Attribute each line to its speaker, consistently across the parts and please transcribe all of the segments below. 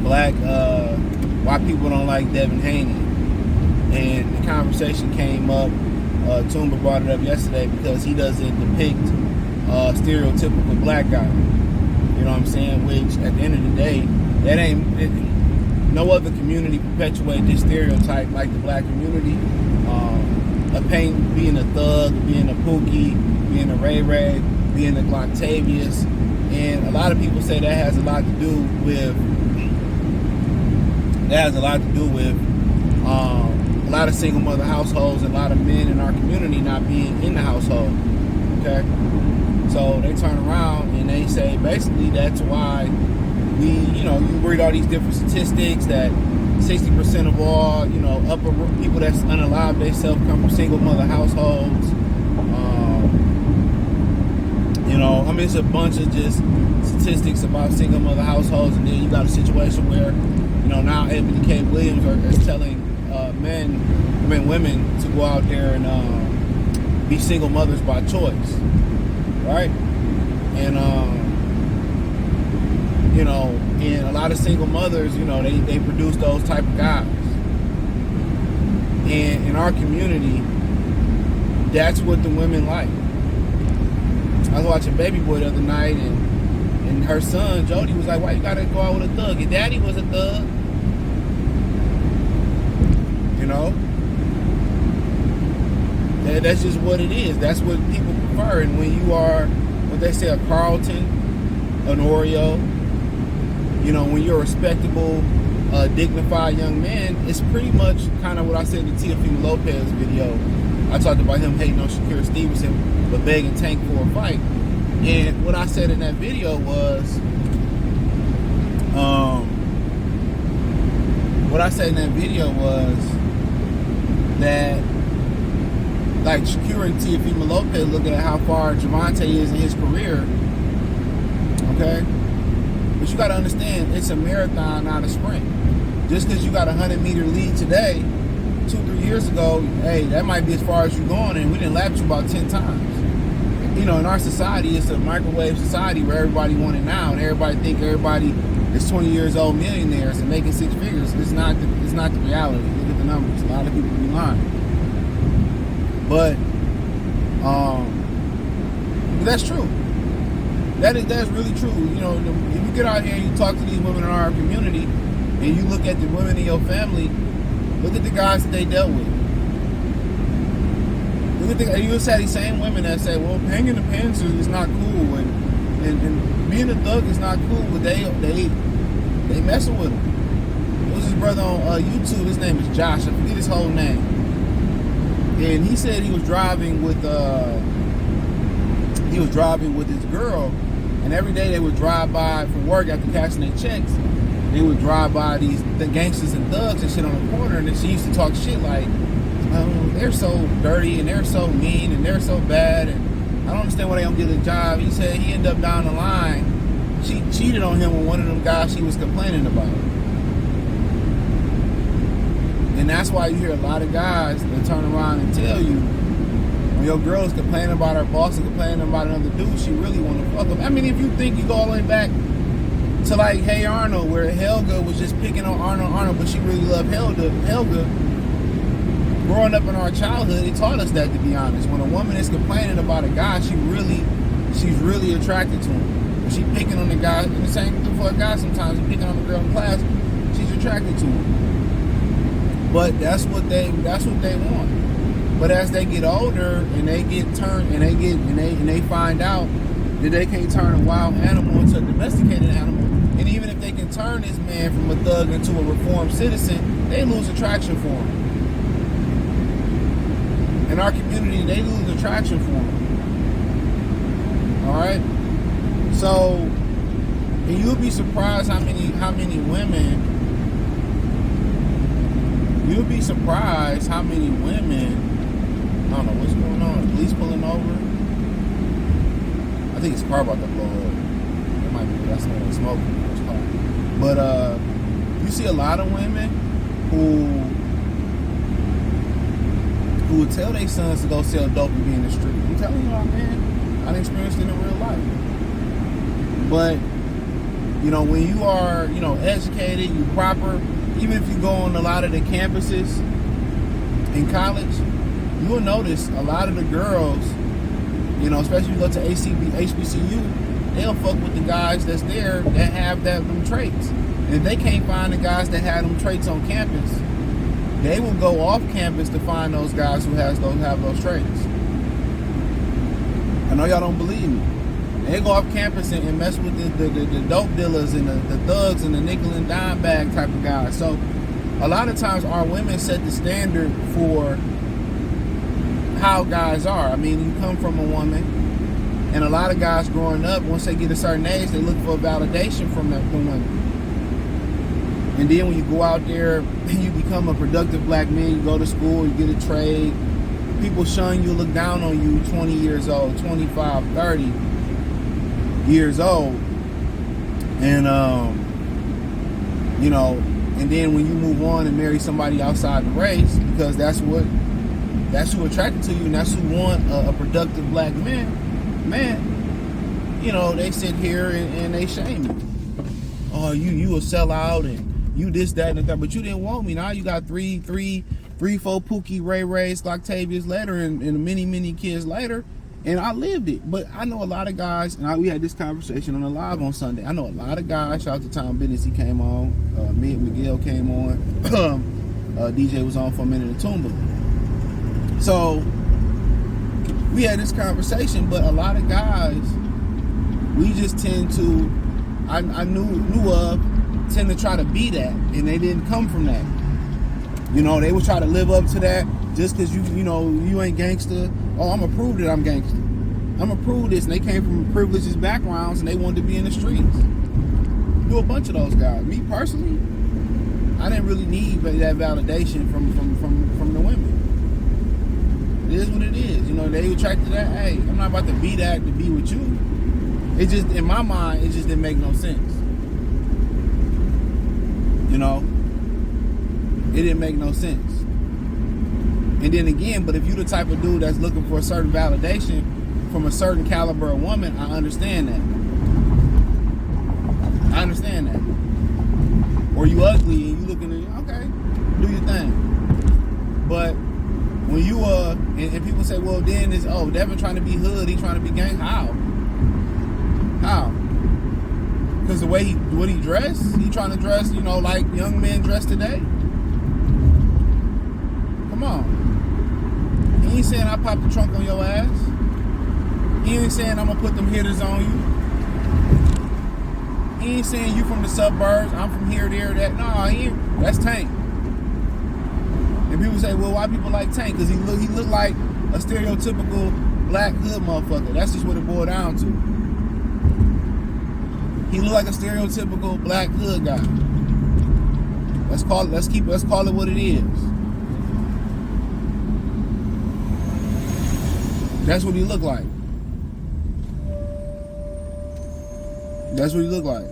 Speaker 1: black, why people don't like Devin Haney. And the conversation came up, Tumba brought it up yesterday because he doesn't depict stereotypical black guy. You know what I'm saying? Which, at the end of the day, that no other community perpetuate this stereotype like the black community. Being a thug, being a Pookie, being a Ray Ray, being a Gloctavius. And a lot of people say that has a lot to do with a lot of single mother households and a lot of men in our community not being in the household. Okay? So they turn around and they say basically that's why you read all these different statistics that 60% of all, upper people that's unalive themselves come from single mother households. It's a bunch of just statistics about single mother households, and then you got a situation where, now Ebony K. Williams is telling women to go out there and be single mothers by choice, right? And and a lot of single mothers, they produce those type of guys. And in our community, that's what the women like. I was watching Baby Boy the other night, and her son, Jody, was like, why you gotta go out with a thug? Your daddy was a thug. That's just what it is. That's what people prefer. And when you are, what they say, a Carlton, an Oreo, when you're a respectable, dignified young man, it's pretty much kind of what I said in the Teofimo Lopez video. I talked about him hating on Shakira Stevenson, but begging Tank for a fight. And what I said in that video was, that, like, Shakira and Teofimo Lopez look at how far Javante is in his career, okay? But you got to understand, it's a marathon, not a sprint. Just because you got a 100-meter lead today, 2-3 years ago, hey, that might be as far as you're going, and we didn't lap you about 10 times. In our society, it's a microwave society where everybody want it now, and everybody think everybody is 20 years old millionaires and making six figures. It's not the reality. Look at the numbers. A lot of people be lying. But that's true. That's really true. If you get out here and you talk to these women in our community, and you look at the women in your family, look at the guys that they dealt with. You say these same women that say, well, hanging the pants is not cool, and being a thug is not cool, but they messing with him. There was this brother on YouTube, his name is Josh, I forget his whole name. And he said he was driving with his girl, and every day they would drive by from work after cashing their checks. They would drive by the gangsters and thugs and shit on the corner, and then she used to talk shit like, they're so dirty and they're so mean and they're so bad, and I don't understand why they don't get a job. He said he ended up down the line, she cheated on him with one of them guys she was complaining about. And that's why you hear a lot of guys that turn around and tell you, when your girl is complaining about her boss and complaining about another dude, she really want to fuck him. I mean, if you think you go all the way back to like Hey Arnold, where Helga was just picking on Arnold, but she really loved Helga. Growing up in our childhood, it taught us that, to be honest. When a woman is complaining about a guy, she's really attracted to him. When she's picking on the guy, and the same thing for a guy sometimes, he's picking on the girl in class, she's attracted to him. But that's what they want. But as they get older and they get turned and they find out that they can't turn a wild animal into a domesticated animal, and even if they can turn this man from a thug into a reformed citizen, they lose attraction for him. In our community, they lose attraction for him. All right. So, and you'll be surprised how many women. You'll be surprised how many women. I don't know what's going on. The police pulling over. I think his car about to blow up. It might be. That's not smoke in his car. But you see a lot of women who would tell their sons to go sell dope and be in the street. I'm telling y'all, man, I've experienced it in real life. But You know, when you are, you know, educated, you proper, even if you go on a lot of the campuses in college, you will notice a lot of the girls, you know, especially if you go to HBCU, they'll fuck with the guys that's there that have them traits. And if they can't find the guys that have them traits on campus, they will go off campus to find those guys who have those traits. I know y'all don't believe me. They go off campus and mess with the dope dealers and the thugs and the nickel and dime bag type of guys. So a lot of times our women set the standard for how guys are. I mean, you come from a woman, and a lot of guys growing up, once they get a certain age, they look for validation from women. And then when you go out there and you become a productive black man, you go to school, you get a trade, people shun you, look down on you 20 years old, 25, 30 years old. And, you know, and then when you move on and marry somebody outside the race, because that's who attracted to you and that's who want a productive black man, you know, they sit here and they shame you. Oh, you a sellout and you this, that, and that, but you didn't want me. Now you got three, four Pookie, Ray Rays, Octavius later, and many kids later, and I lived it. But I know a lot of guys, and we had this conversation on the live on Sunday. I know a lot of guys. Shout out to Tom Business, he came on. Me and Miguel came on. DJ was on for a minute in Tumba. So we had this conversation, but a lot of guys, we just tend to, I knew of, tend to try to be that, and they didn't come from that. You know, they would try to live up to that just because you know you ain't gangster. Oh, I'm gonna prove that I'm gangster. I'm gonna prove this, and they came from privileged backgrounds and they wanted to be in the streets. Do a bunch of those guys. Me personally, I didn't really need that validation from the women. It is what it is. You know, they attracted that. Hey, I'm not about to be that to be with you. It just, in my mind, it just didn't make no sense. You know, it didn't make no sense. And then again, but if you're the type of dude that's looking for a certain validation from a certain caliber of woman, I understand that. I understand that. Or you ugly and you looking at, okay, do your thing. But when you and people say, well, then it's, oh, Devin trying to be hood, he trying to be gang. How? Because the way what he dressed, he trying to dress, you know, like young men dress today. Come on. He ain't saying I pop the trunk on your ass. He ain't saying I'm gonna put them hitters on you. He ain't saying you from the suburbs, I'm from here, there, that. No, he ain't. That's Tank. And people say, well, why people like Tank? Because he look like a stereotypical black hood motherfucker. That's just what it boiled down to. He look like a stereotypical black hood guy. Let's call it what it is. That's what he look like. That's what he look like.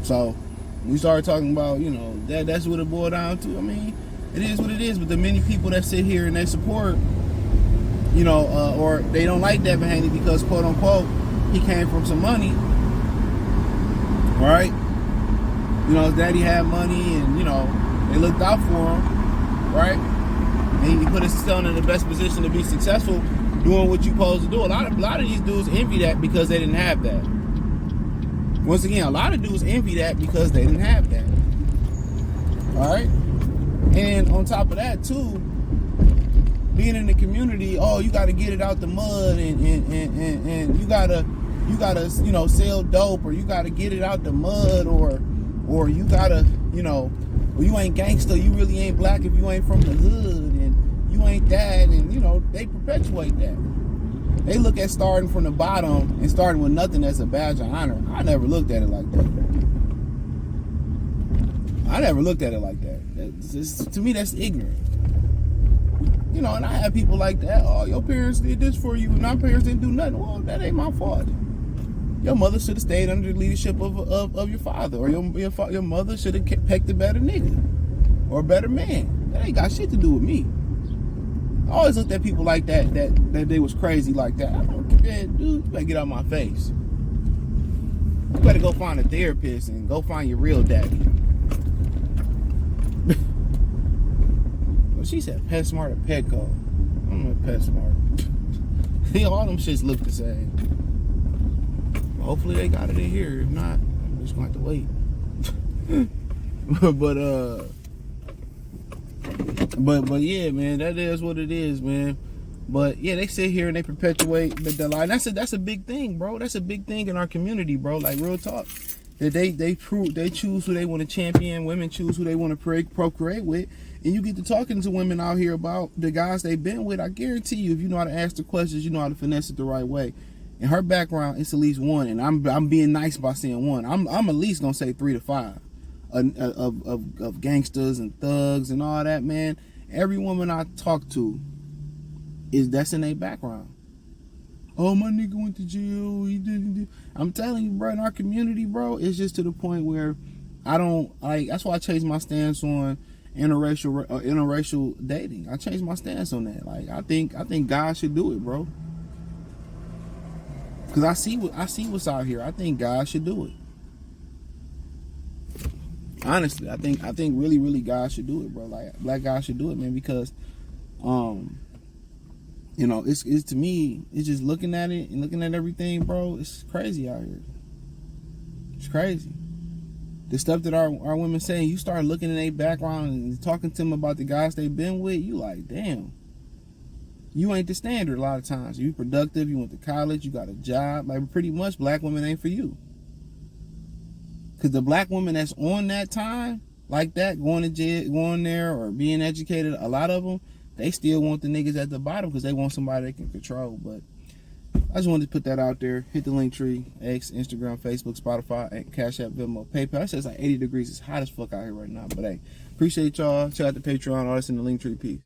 Speaker 1: So we started talking about, you know, that's what it boiled down to. I mean, it is what it is. But the many people that sit here and they support, you know, or they don't like Devin Haney because, quote unquote, he came from some money, right? You know, his daddy had money, and you know they looked out for him, right? And he put himself in the best position to be successful doing what you're supposed to do. A lot of these dudes envy that because they didn't have that. Once again, a lot of dudes envy that because they didn't have that. All right? And on top of that, too, being in the community, oh, you got to get it out the mud, and you gotta you know, sell dope, or you got to get it out the mud, or you gotta, you know, well, you ain't gangster, you really ain't black if you ain't from the hood, and you ain't that, and you know, they perpetuate that. They look at starting from the bottom and starting with nothing as a badge of honor. I never looked at it like that. To me, that's ignorant. You know, and I have people like that. Oh, your parents did this for you, and my parents didn't do nothing. Well, that ain't my fault. Your mother should have stayed under the leadership of your father, or your mother should have picked a better nigga or a better man. That ain't got shit to do with me. I always looked at people like that they was crazy like that. I don't care, dude. You better get out of my face. You better go find a therapist and go find your real daddy. Well, she said PetSmart or Petco. I'm at PetSmart. All them shits look the same. Well, hopefully they got it in here. If not, I'm just gonna have to wait. But yeah, man, that is what it is, man. But yeah, they sit here and they perpetuate the lie. That's a big thing, bro. That's a big thing in our community, bro. Like, real talk. That they choose who they want to champion. Women choose who they want to procreate with. And you get to talking to women out here about the guys they've been with. I guarantee you, if you know how to ask the questions, you know how to finesse it the right way. In her background, it's at least one, and I'm being nice by saying one. I'm at least gonna say 3 to 5 of gangsters and thugs and all that, man. Every woman I talk to that's in their background. Oh, my nigga went to jail. He did. I'm telling you, bro, in our community, bro, it's just to the point where I don't like. That's why I changed my stance on interracial dating. I changed my stance on that. Like, I think guys should do it, bro. Cause I see what's out here. I think guys should do it. Honestly, I think really guys should do it, bro. Like, black guys should do it, man. Because, you know, it's to me, it's just looking at it and looking at everything, bro. It's crazy out here. It's crazy. The stuff that our women saying, you start looking in their background and talking to them about the guys they've been with, you like, damn. You ain't the standard a lot of times. You productive, you went to college, you got a job. Like, pretty much black women ain't for you. Because the black women that's on that time, like that, going to jail, going there or being educated, a lot of them, they still want the niggas at the bottom because they want somebody they can control. But I just wanted to put that out there. Hit the link tree, X, Instagram, Facebook, Spotify, Cash App, Venmo, PayPal. It says like 80 degrees. It's hot as fuck out here right now. But hey, appreciate y'all. Check out the Patreon. All that's in the link tree. Peace.